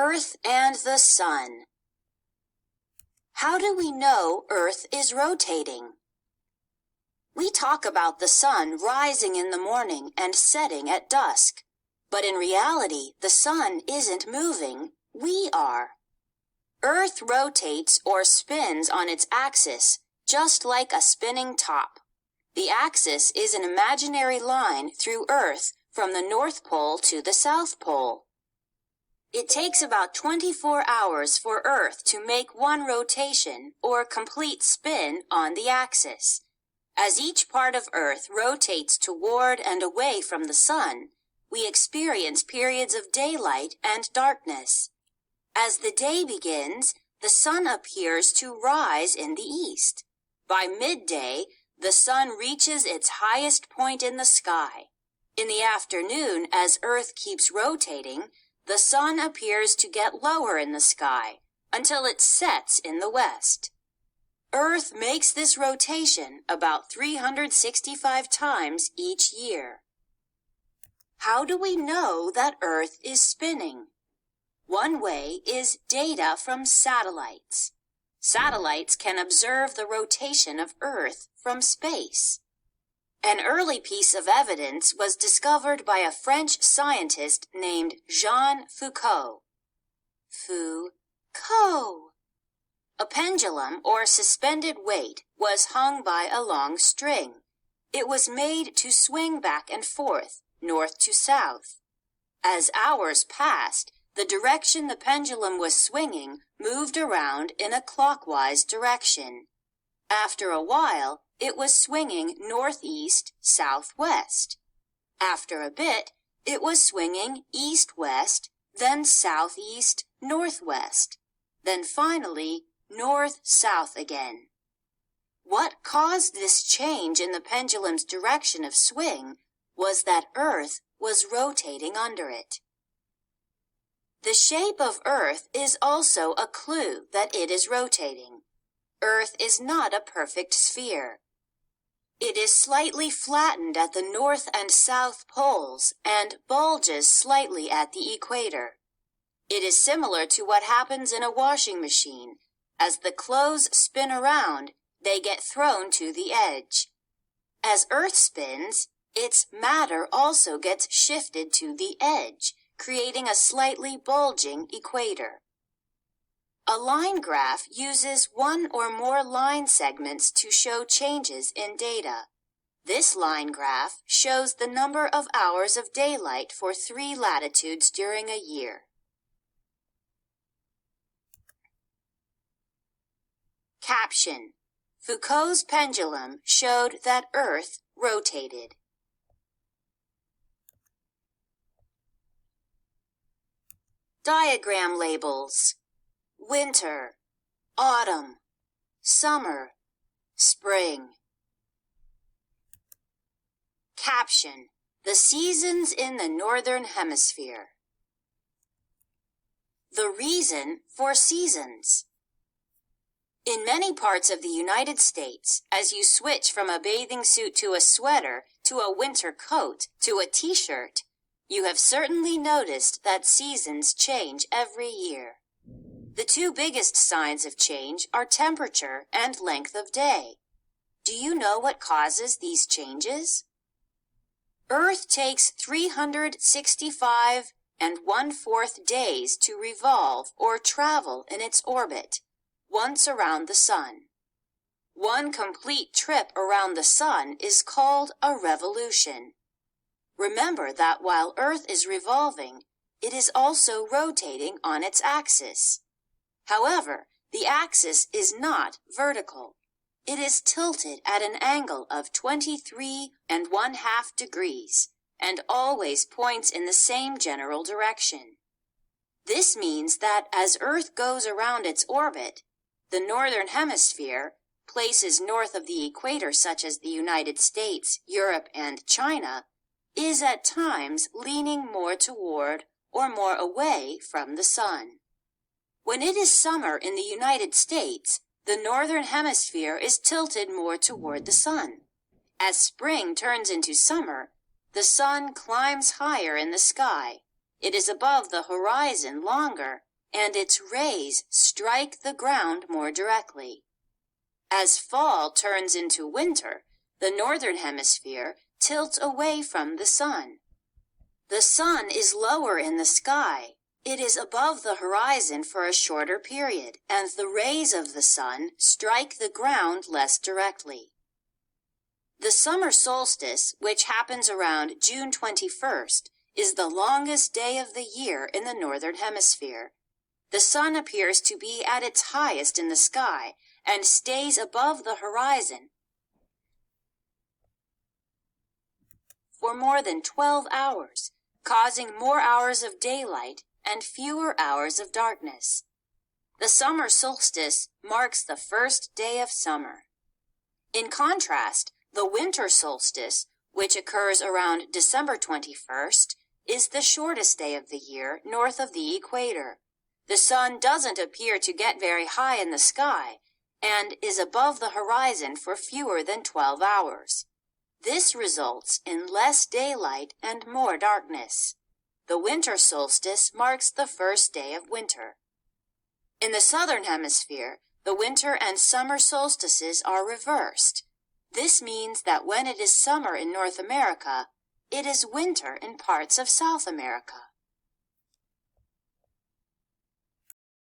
Earth and the Sun. How do we know Earth is rotating? We talk about the sun rising in the morning and setting at dusk. But in reality, the sun isn't moving, we are. Earth rotates or spins on its axis, just like a spinning top. The axis is an imaginary line through Earth from the North Pole to the South Pole. It takes about 24 hours for Earth to make one rotation or complete spin on the axis. As each part of Earth rotates toward and away from the sun, we experience periods of daylight and darkness. As the day begins, the sun appears to rise in the east. By midday, the sun reaches its highest point in the sky. In the afternoon, as Earth keeps rotating, the sun appears to get lower in the sky until it sets in the west. Earth makes this rotation about 365 times each year. How do we know that Earth is spinning? One way is data from satellites. Satellites can observe the rotation of Earth from space. An early piece of evidence was discovered by a French scientist named Jean Foucault. Foucault! A pendulum or suspended weight was hung by a long string. It was made to swing back and forth, north to south. As hours passed, the direction the pendulum was swinging moved around in a clockwise direction. After a while, it was swinging northeast-southwest. After a bit, it was swinging east-west, then southeast-northwest, then finally north-south again. What caused this change in the pendulum's direction of swing was that Earth was rotating under it. The shape of Earth is also a clue that it is rotating. Earth is not a perfect sphere. It is slightly flattened at the north and south poles and bulges slightly at the equator. It is similar to what happens in a washing machine. As the clothes spin around, they get thrown to the edge. As Earth spins, its matter also gets shifted to the edge, creating a slightly bulging equator. A line graph uses one or more line segments to show changes in data. This line graph shows the number of hours of daylight for 3 latitudes during a year. Caption: Foucault's pendulum showed that Earth rotated. Diagram labels: winter, autumn, summer, spring. Caption: the seasons in the Northern Hemisphere. The reason for seasons. In many parts of the United States, as you switch from a bathing suit to a sweater, to a winter coat, to a t-shirt, you have certainly noticed that seasons change every year. The 2 biggest signs of change are temperature and length of day. Do you know what causes these changes? Earth takes 365 1/4 days to revolve or travel in its orbit, once around the sun. One complete trip around the sun is called a revolution. Remember that while Earth is revolving, it is also rotating on its axis. However, the axis is not vertical. It is tilted at an angle of 23 1/2 degrees and always points in the same general direction. This means that as Earth goes around its orbit, the Northern Hemisphere, places north of the equator such as the United States, Europe, and China, is at times leaning more toward or more away from the sun. When it is summer in the United States, the Northern Hemisphere is tilted more toward the sun. As spring turns into summer, the sun climbs higher in the sky. It is above the horizon longer and its rays strike the ground more directly. As fall turns into winter, the northern hemisphere tilts away from the sun. The sun is lower in the sky. It is above the horizon for a shorter period, and the rays of the sun strike the ground less directly. The summer solstice, which happens around June 21st, is the longest day of the year in the northern hemisphere. The sun appears to be at its highest in the sky and stays above the horizon for more than 12 hours, causing more hours of daylight and fewer hours of darkness. The summer solstice marks the first day of summer. In contrast, the winter solstice, which occurs around December 21st, is the shortest day of the year north of the equator. The sun doesn't appear to get very high in the sky and is above the horizon for fewer than 12 hours. This results in less daylight and more darkness. The winter solstice marks the first day of winter. In the southern hemisphere, the winter and summer solstices are reversed. This means that when it is summer in North America, it is winter in parts of South America.